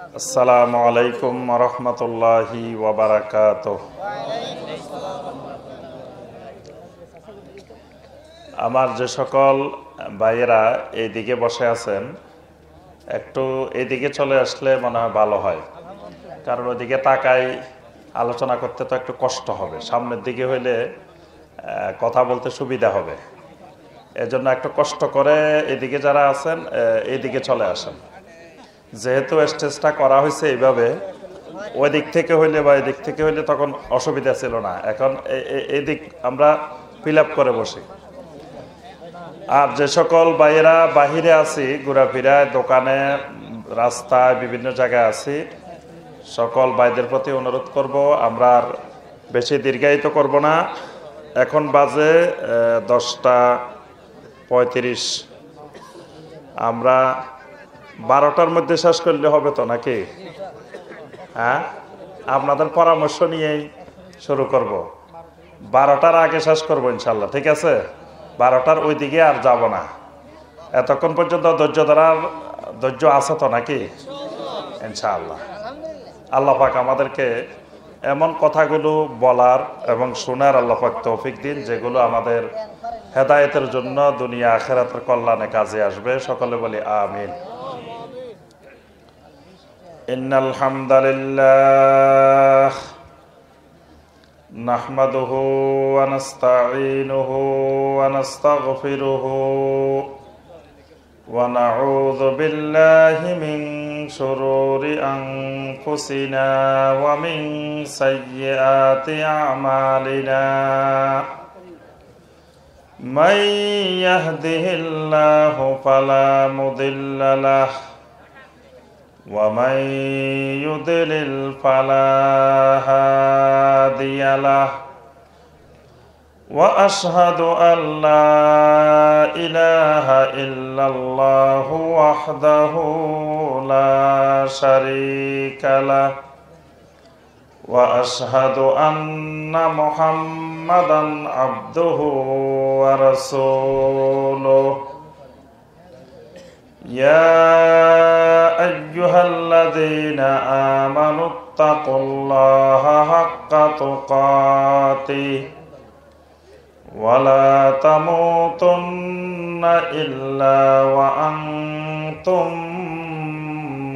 আসসালামু আলাইকুম ওয়া রাহমাতুল্লাহি ওয়া বারাকাতুহু। আমার যে সকল ভাইয়েরা এইদিকে বসে আছেন, একটু এইদিকে চলে আসলে মনে হয় ভালো হয়, কারণ ওইদিকে তাকাই আলোচনা করতে তো একটু কষ্ট হবে। সামনের দিকে হইলে কথা বলতে সুবিধা হবে। এজন্য একটু কষ্ট করে এদিকে যারা আছেন এইদিকে চলে আসেন। যেহেতু স্টেজটা করা হয়েছে এইভাবে, ওই দিক থেকে হইলে বা এদিক থেকে হইলে তখন অসুবিধা ছিল না। এখন এদিক আমরা ফিল আপ করে বসি। আর যে সকল ভাইয়েরা বাহিরে আছি, ঘোরাফেরায়, দোকানে, রাস্তায়, বিভিন্ন জায়গায় আছি, সকল ভাইদের প্রতি অনুরোধ করব, আমরা আর বেশি দীর্ঘায়িত করব না। এখন বাজে 10:35। আমরা 12টার মধ্যে শেষ করলে হবে তো নাকি? হ্যাঁ, আপনাদের পরামর্শ নিয়েই শুরু করব। 12টার আগে শেষ করবো ইনশাল্লাহ, ঠিক আছে? 12টার ওই দিকে আর যাব না। এতক্ষণ পর্যন্ত ধৈর্য আছে তো নাকি? ইনশাআল্লাহ। আল্লাহ পাক আমাদেরকে এমন কথাগুলো বলার এবং শোনার আল্লাহ পাক তৌফিক দিন, যেগুলো আমাদের হেদায়েতের জন্য দুনিয়া আখিরাতের কল্যাণে কাজে আসবে। সকলে বলি আমিন। ইন্নাল হামদালিল্লাহ নাহমাদুহু ওয়া নাস্তাঈনুহু ওয়া নাস্তাগফিরুহু ওয়া নাউযু বিল্লাহি মিন শুরুরি আনফুসিনা ওয়া মিন সাইয়্যাতি আমালিনা। মান ইয়াহদিহিল্লাহু ফালা মুদিল্লা লাহু ওয়া মান ইউদ্লিল ফালা হাদিয়া লাহু ওয়া আশহাদু আল্লা ইলাহা ইল্লাল্লাহু ওয়াহদাহু লা শারীকা লাহু ওয়া আশহাদু আন্না মুহাম্মাদান আবদুহু ওয়া রাসূলুহু। ইয়া আইয়ুহাল্লাযীনা আমানুত্তাকুল্লাহা হাক্কা তুকাতিহি ওয়া লা তামুতুন্না ইল্লা ওয়া আনতুম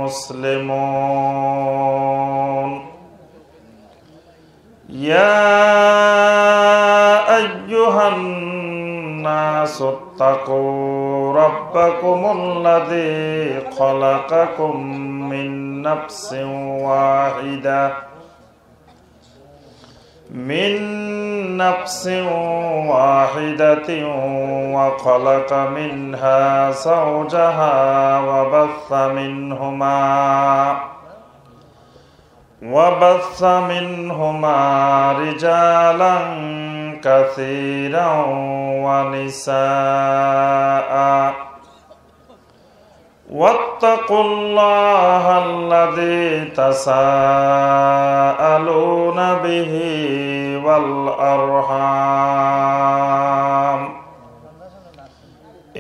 মুসলিমুন। ইয়া আইয়ুহান নাসু ইত্তাকু রাব্বাকুমুল্লাযী খালাকাকুম মিন নাফসিন ওয়াহিদাতিন ওয়া খালাকা মিনহা যাওজাহা ওয়া বাসসা মিনহুমা রিজালান কাসীরান ওয়া নিসাআ। ওয়াত্তাকুল্লাহাল্লাযী তাসাআলুনা বিহি ওয়াল আরহাম।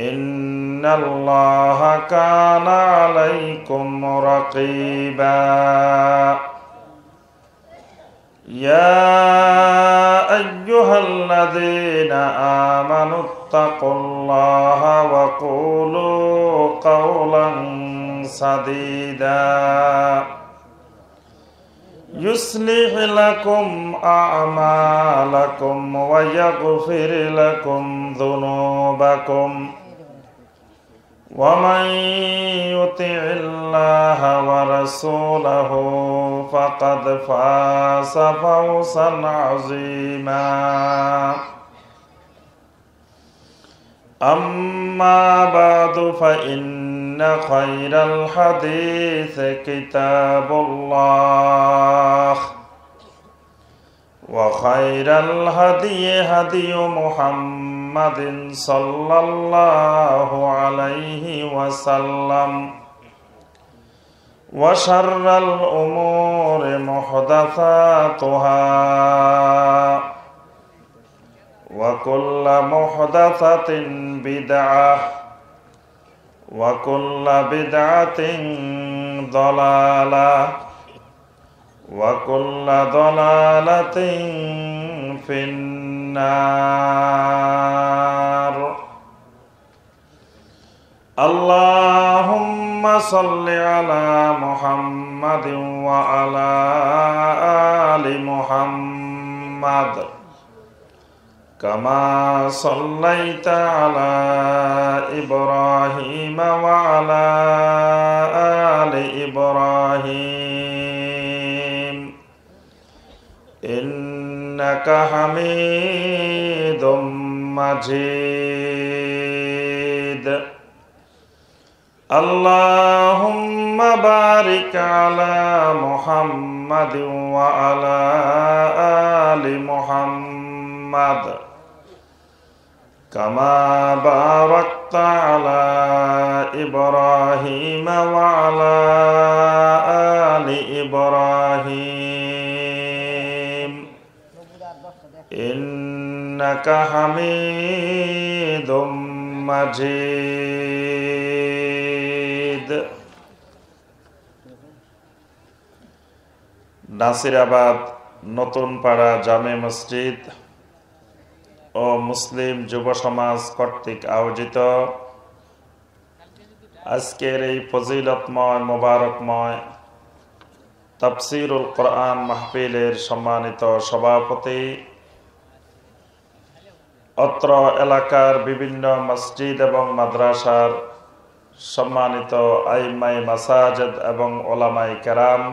ইন্নাল্লাহা কানা আলাইকুম রাকীবা। ইয়া আইয়ুহাল্লাযীনা আমানুত্তাকুল্লাহা ওয়া কুলু কাওলান সাদীদা ইউসলিহ লাকুম আ'মালাকুম ওয়া ইয়াগফির লাকুম যুনুবাকুম ওয়া মান ইউতি'ইল্লাহা ওয়া রাসূলাহু ফাকাদ ফাযা ফাওজান 'আযীমা। আম্মা বা'দু ফাইন্না খায়রাল হাদীসি কিতাবুল্লাহ ওয়া খায়রাল হাদিয়ি হাদিয়ু মুহাম্মাদিন সাল্লাল্লাহু আলাইহি ওয়াসাল্লাম ওয়া শাররাল উমুরি মুহদাসাতুহা ওয়া কুল্লু মুহদাসাতিন বিদআহ ওয়া কুল্লু বিদআতিন ضلالة وكل ضلالة في النار اللهم صل على محمد وعلى آل محمد كما صليت على إبراهيم وعلى آل إبراهيم إنك حميد مجيد اللهم بارك على محمد وعلى آل محمد كما باركت على إبراهيم وعلى آل إبراهيم إنك حميد مجيد নাসিরাবাদ নতুন পাড়া জামে মসজিদ ও মুসলিম যুব সমাজ কর্তৃক আয়োজিত আজকের এই ফজিলতময় মোবারকময় তাফসিরুল কোরআন মাহফিলের সম্মানিত সভাপতি, অত্র এলাকার বিভিন্ন মসজিদ এবং মাদ্রাসার সম্মানিত আইম্মায়ে মাসাজিদ এবং ওলামায়ে কেরাম,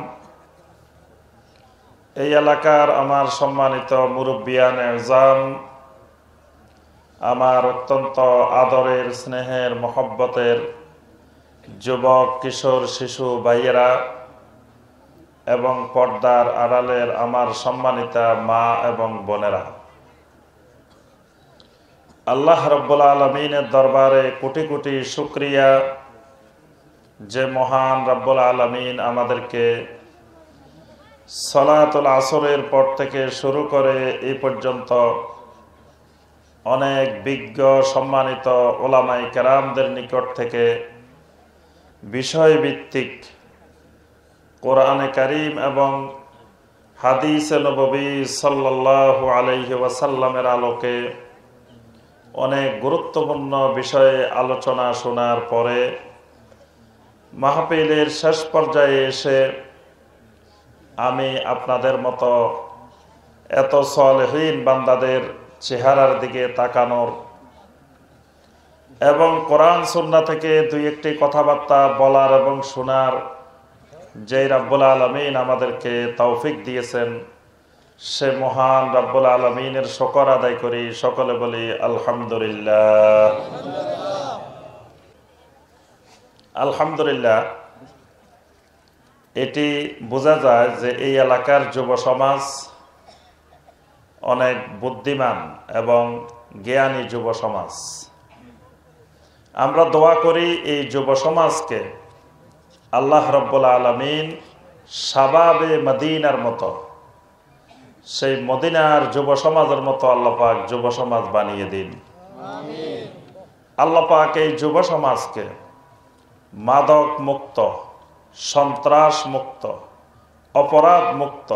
এই এলাকার আমার সম্মানিত মুরব্বিয়ানে আযম, আমার অত্যন্ত আদরের স্নেহের মহব্বতের যুবক কিশোর শিশু ভাইয়েরা এবং পর্দার আড়ালের আমার সম্মানিতা মা এবং বোনেরা, আল্লাহ রাব্বুল আলামিনের দরবারে কোটি কোটি শুকরিয়া যে মহান রাব্বুল আলামিন আমাদেরকে সালাতুল আসরের পর থেকে শুরু করে এই পর্যন্ত অনেক বিজ্ঞ সম্মানিত ওলামায়ে কেরামদের নিকট থেকে বিষয়ভিত্তিক কোরআনে কারীম এবং হাদিসে নববী সাল্লাল্লাহু আলাইহি ওয়াসাল্লামের আলোকে অনেক গুরুত্বপূর্ণ বিষয়ে আলোচনা শোনার পরে মাহফিলের শেষ পর্যায়ে এসে আমি আপনাদের মতো এত সালেহীন বান্দাদের চেহারার দিকে তাকানোর এবং কোরআন সুন্নাহ থেকে দুই একটি কথাবার্তা বলার এবং শোনার যে রাব্বুল আলামিন আমাদেরকে তৌফিক দিয়েছেন, সে মহান রাব্বুল আলামিনের শুকর আদায় করি। সকলে বলি আলহামদুলিল্লাহ। আলহামদুলিল্লাহ। এটি বোঝা যায় যে এই এলাকার যুব সমাজ অনেক বুদ্ধিমান এবং জ্ঞানী যুব সমাজ। আমরা দোয়া করি এই যুব সমাজকে আল্লাহ রাব্বুল আলামিন শাবাবে মদিনার মতো, সেই মদিনার যুব সমাজের মতো আল্লাহ পাক যুব সমাজ বানিয়ে দিন। আল্লাহ পাক এই যুব সমাজকে মাদক মুক্ত, সন্ত্রাস মুক্ত, অপরাধ মুক্ত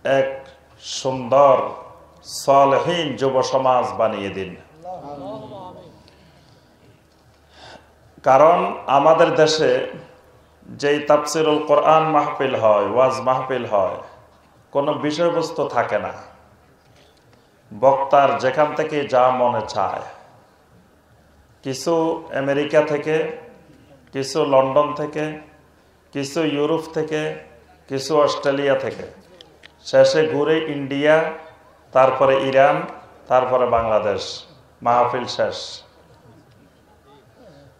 এক সুন্দর সালেহীন যুব সমাজ বানিয়ে দিন। কারণ আমাদের দেশে যেই তাফসিরুল কোরআন মাহফিল হয়, ওয়াজ মাহফিল হয়, কোনো বিষয়বস্তু থাকে না। বক্তার যেখান থেকে যা মনে চায়, কিছু আমেরিকা থেকে, কিছু লন্ডন থেকে, কিছু ইউরোপ থেকে, কিছু অস্ট্রেলিয়া থেকে, শেষে ঘুরে ইন্ডিয়া, তারপরে ইরান, তারপরে বাংলাদেশ, মাহফিল শেষ।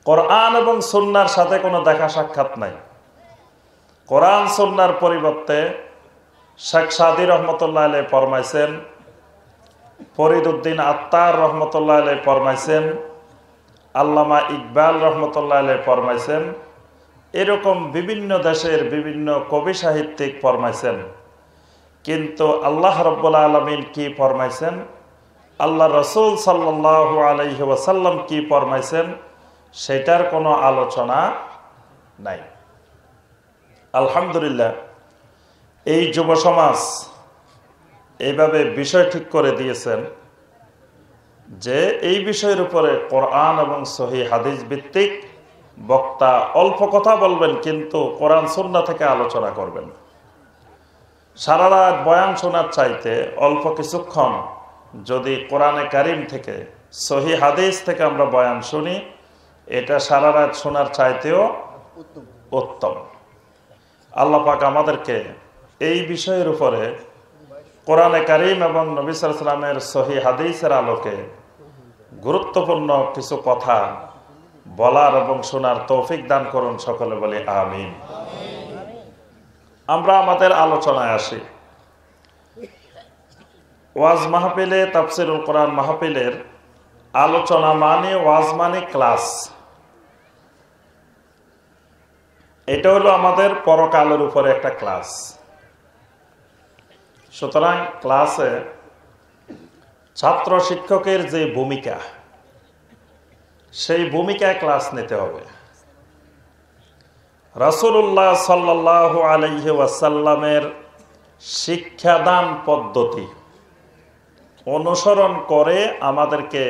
কোরআন এবং সুন্নাহর সাথে কোনো দেখা সাক্ষাৎ নাই। কোরআন সুন্নাহর পরিবর্তে শেখ সাদী রহমতুল্লাহ আলাইহি ফরমাইছেন, ফরিদ উদ্দিন আত্তার রহমতুল্লাহ আলাইহি ফরমাইছেন, আল্লামা ইকবাল রহমতুল্লাহ আলাইহি ফরমাইছেন, এরকম বিভিন্ন দেশের বিভিন্ন কবি সাহিত্যিক ফরমাইছেন। কিন্তু আল্লাহ রাব্বুল আলামিন কি ফরমাইছেন, আল্লাহ রসুল সাল্লাল্লাহু আলাইহি ওয়াসাল্লাম কি ফরমাইছেন, সেটার কোনো আলোচনা নাই। আলহামদুলিল্লাহ এই যুব সমাজ এইভাবে বিষয় ঠিক করে দিয়েছেন যে এই বিষয়ের উপরে কোরআন এবং সহিহ হাদিস ভিত্তিক বক্তা অল্প কথা বলবেন, কিন্তু কোরআন সুন্নাহ থেকে আলোচনা করবেন। সারা রাত বয়ান শোনার চাইতে অল্প কিছুক্ষণ যদি কোরআনে কারিম থেকে সহিহ হাদিস থেকে আমরা বয়ান শুনি, এটা সারা রাত শোনার চাইতেও উত্তম। আল্লাহ পাক আমাদেরকে এই বিষয়ের উপরে কোরআনে কারিম এবং নবী সাল্লাল্লাহু আলাইহি ওয়াসাল্লামের সহিহ হাদিসের আলোকে গুরুত্বপূর্ণ কিছু কথা বলার এবং শোনার তৌফিক দান করুন। সকলে বলি আমিন। আমরা আমাদের আলোচনায় আসি। ওয়াজ মাহফিলে, তাফসিরুল কোরআন মাহফিলের আলোচনা মানে ওয়াজ মানে ক্লাস। এটা হলো আমাদের পরকালের উপরে একটা ক্লাস। সুতরাং ক্লাসে ছাত্র শিক্ষকের যে ভূমিকা, সেই ভূমিকায় ক্লাস নিতে হবে। রাসূলুল্লাহ সাল্লাল্লাহু আলাইহি ওয়াসাল্লামের শিক্ষাদান পদ্ধতি অনুসরণ করে আমাদেরকে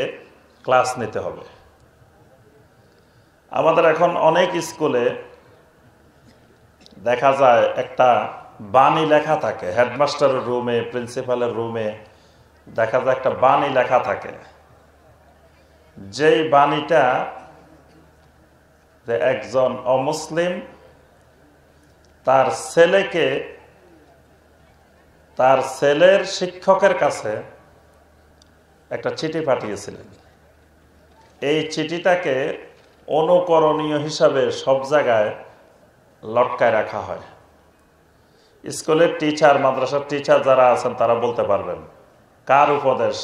ক্লাস নিতে হবে। আমাদের এখন অনেক স্কুলে দেখা যায় একটা বাণী লেখা থাকে, হেডমাস্টারের রুমে, প্রিন্সিপালের রুমে দেখা যায় একটা বাণী লেখা থাকে। যেই বাণীটা যে একজন অমুসলিম তার ছেলেকে তার ছেলের শিক্ষকের কাছে একটা চিঠি পাঠিয়েছিলেন। এই চিঠিটাকে অনুকরণীয় হিসাবে সব জায়গায় লটকায় রাখা হয়। স্কুলের টিচার, মাদ্রাসার টিচার যারা আছেন তারা বলতে পারবেন কার উপদেশ?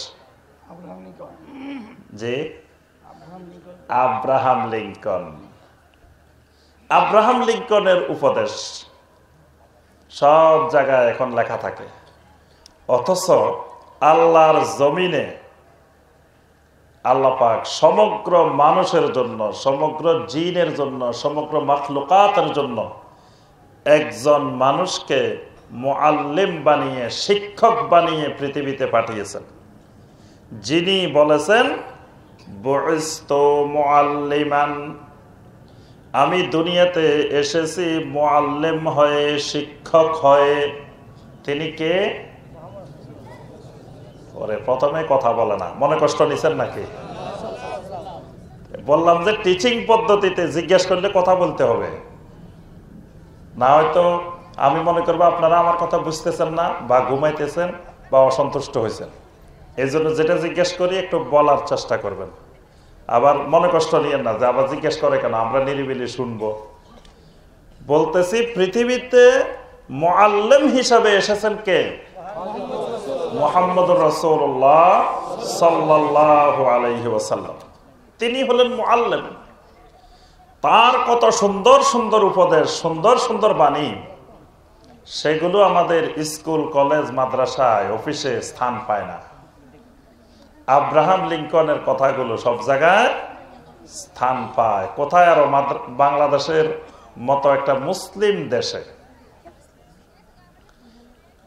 জি, আব্রাহাম লিঙ্কন। আব্রাহাম লিঙ্কনের উপদেশ সব জায়গায় এখন লেখা থাকে, অথচ আল্লাহর জমিনে আল্লাহ পাক সমগ্র মানুষের জন্য, সমগ্র জিনের জন্য, সমগ্র মাখলুকাতের জন্য একজন মানুষকে মুআল্লিম বানিয়ে, শিক্ষক বানিয়ে পৃথিবীতে পাঠিয়েছেন, যিনি বলেছেন বুইসতু মুআল্লিমান, আমি দুনিয়াতে এসেছি মুআল্লিম হয়ে, শিক্ষক হয়ে। তিনি কে? ওরে প্রথমে কথা বলে না, মনে কষ্ট নিছেন নাকি? বললাম যে টিচিং পদ্ধতিতে জিজ্ঞেস করলে কথা বলতে হবে, না হয়তো আমি মনে করবো আপনারা আমার কথা বুঝতেছেন না, বা ঘুমাইতেছেন, বা অসন্তুষ্ট হয়েছেন। এই জন্য যেটা জিজ্ঞেস করি একটু বলার চেষ্টা করবেন। আবার মনে কষ্ট নিয়েন না যে আবার জিজ্ঞেস করে কেন, আমরা নিরিবিলি শুনবো। বলতেছি পৃথিবীতে মুআল্লিম হিসাবে এসেছেন কে? মুহাম্মদুর রাসূলুল্লাহ সাল্লাল্লাহু আলাইহি ওয়াসাল্লাম। তিনি হলেন মুআল্লিম। তার কত সুন্দর সুন্দর উপদেশ, সুন্দর সুন্দর বাণী, সেগুলো আমাদের স্কুল, কলেজ, মাদ্রাসায়, অফিসে স্থান পায় না। আব্রাহাম লিঙ্কনের কথাগুলো সব জায়গায় স্থান পায়। কোথায়? আরো বাংলাদেশের মতো একটা মুসলিম দেশে।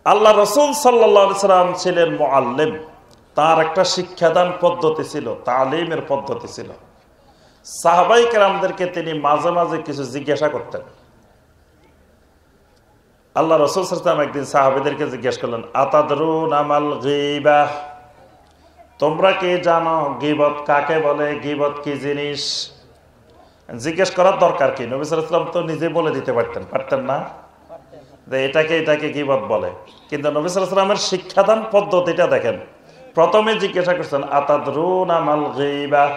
আল্লাহ রসুল সাল্লাল্লাহু আলাইহি সাল্লাম ছিলেন মুআল্লিম। তার একটা শিক্ষাদান পদ্ধতি ছিল, তালিমের পদ্ধতি ছিল। সাহাবায়ে কেরামদেরকে তিনি মাঝে মাঝে কিছু জিজ্ঞাসা করতেন। আল্লাহ রসুল সাল্লাল্লাহু আলাইহি সাল্লাম একদিন সাহাবাদেরকে জিজ্ঞেস করলেন, আতাদরুনা মাল গীবাহ, তোমরা কি জানো গীবত কাকে বলে? গীবত কি জিনিস? জিজ্ঞেস করার দরকার কি? নবী সাল্লাল্লাহু আলাইহি সাল্লাম তো নিজে বলে দিতে পারতেন না যে এটাকে গীবত বলে। কিন্তু নবী সাল্লাল্লাহু আলাইহি সাল্লামের শিক্ষাদান পদ্ধতিটা দেখেন। প্রথমে জিজ্ঞাসা করছেন, আতাদরুনা মাল গীবাহ,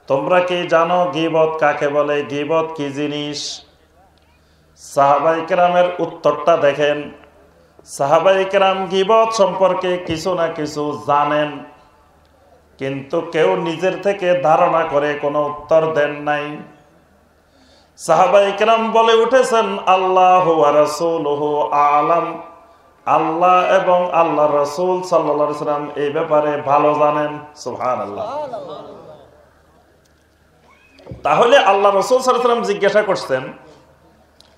তোমরা কি জানো গীবত কাকে বলে? গীবত কি জিনিস? সাহাবায়ে কেরামের উত্তরটা দেখেন। সাহাবায়ে কেরাম গীবত সম্পর্কে কিছু না কিছু জানেন, কিন্তু কেউ নিজের থেকে ধারণা করে কোনো উত্তর দেন নাই। সাহাবায়ে কেরাম বলে উঠেছেন, আল্লাহু ওয়া রাসূলুহু আ'লাম, আল্লাহ এবং আল্লাহ রাসূল সাল্লাল্লাহু আলাইহি ওয়াসাল্লাম এই ব্যাপারে ভালো জানেন। সুবহানাল্লাহ। তাহলে আল্লাহ রাসূল সাল্লাল্লাহু আলাইহি ওয়াসাল্লাম জিজ্ঞাসা করছেন,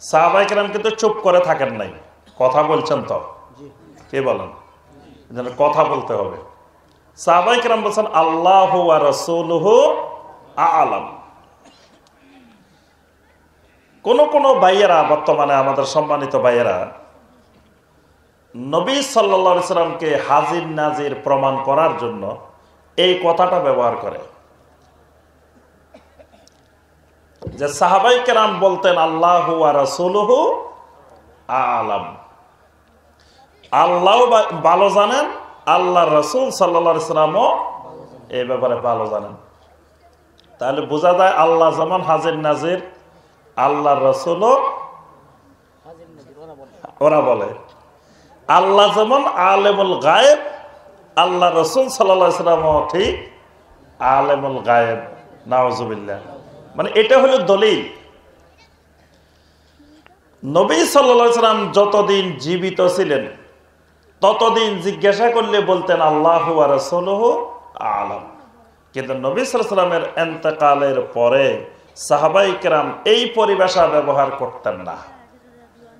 সাহাবায়ে কেরাম কিন্তু চুপ করে থাকেন নাই, কথা বলছেন তো, কে বলেন? কথা বলতে হবে। সাহাবায়ে কেরাম বলছেন আল্লাহু ওয়া রাসূলুহু আ'লাম। কোন ভাইয়েরা, বর্তমানে আমাদের সম্মানিত ভাইয়েরা, নবী সাল্লাল্লাহু আলাইহি সাল্লামকে হাজির নাজির প্রমাণ করার জন্য এই কথাটা ব্যবহার করে যে সাহাবায়ে কেরাম বলতেন আল্লাহু ওয়া রাসূলুহু আ'লাম, আল্লাহ ভালো জানেন, আল্লাহ রাসূল সাল্লাল্লাহু আলাইহি সাল্লামও এই ব্যাপারে ভালো জানেন। তাহলে বোঝা যায় আল্লাহ যেমন হাজির নাজির, আল্লাহ রাসূলও ওরা বলে। আল্লাহ যেমন আলেমুল গায়েব, আল্লাহ রাসূল সাল্লাল্লাহু আলাইহি সাল্লামও ঠিক আলেমুল গায়েব। নাউজুবিল্লাহ। মানে এটা হলো দলিল। নবী সাল্লাল্লাহু আলাইহি সাল্লাম যতদিন জীবিত ছিলেন ততদিন জিজ্ঞাসা করলে বলতেন আল্লাহু ওয়া রাসূলুহু আ'লাম। কিন্তু নবী সাল্লাল্লাহু আলাইহি সাল্লামের ইন্তেকালের পরে সাহাবায়ে কেরাম এই পরিভাষা ব্যবহার করতেন না,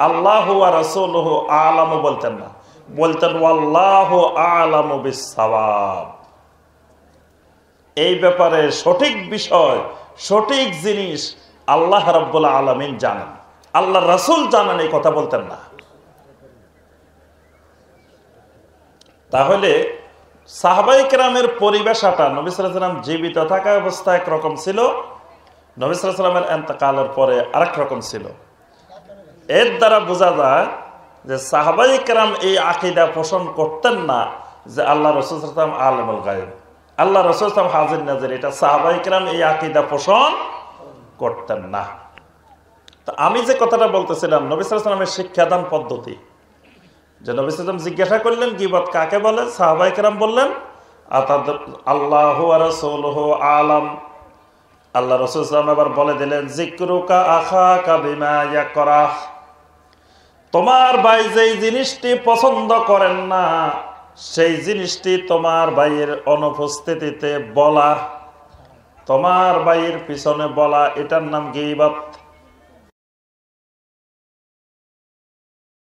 আল্লাহু ওয়া রাসূলুহু আ'লাম বলতেন না, বলতেন ওয়াল্লাহু আ'লামু বিস-সাওয়াব। এই ব্যাপারে সঠিক বিষয়, সঠিক জিনিস আল্লাহ রাব্বুল আলামিন জানেন, আল্লাহ রাসূল জানেন, এই কথা বলতেন না। তাহলে সাহাবায়ে কেরামের পরিবেশটা নবী সাল্লাল্লাহু আলাইহি ওয়াসাল্লাম জীবিত থাকা অবস্থায় একরকম ছিল, নবী সাল্লাল্লাহু আলাইহি ওয়াসাল্লামের ইন্তেকালের পরে আরেক রকম ছিল। এর দ্বারা বোঝা যায় যে সাহাবায়ে কেরাম এই আকীদা পোষণ করতেন না যে আল্লাহ রাসূল সাল্লাল্লাহু আলাইহি ওয়াসাল্লাম আলেমুল গায়ব, আল্লাহ রাসূল সাল্লাল্লাহু আলাইহি ওয়াসাল্লাম হাজির নাজির। এটা সাহাবায়ে কেরাম এই আকীদা পোষণ করতেন না। তো আমি যে কথাটা বলতেছিলাম নবী সাল্লাল্লাহু আলাইহি ওয়াসাল্লামের শিক্ষাদান পদ্ধতি, যে নবী সাল্লাল্লাহু আলাইহি ওয়াসাল্লাম জিজ্ঞাসা করলেন গীবত কাকে বলে, সাহাবায়ে কেরাম বললেন আল্লাহু ওয়া রাসূলুহু আ'লাম। আল্লাহ রাসূল সাল্লাল্লাহু আলাইহি ওয়াসাল্লাম আবার বলে দিলেন যিকরুকা আখাকা বিমা ইয়াকরাহ, তোমার ভাই যেই জিনিসটি পছন্দ করেন না সেই জিনিসটি তোমার ভাইয়ের অনুপস্থিতিতে বলা, তোমার ভাইয়ের পিছনে বলা, এটার নাম গীবত।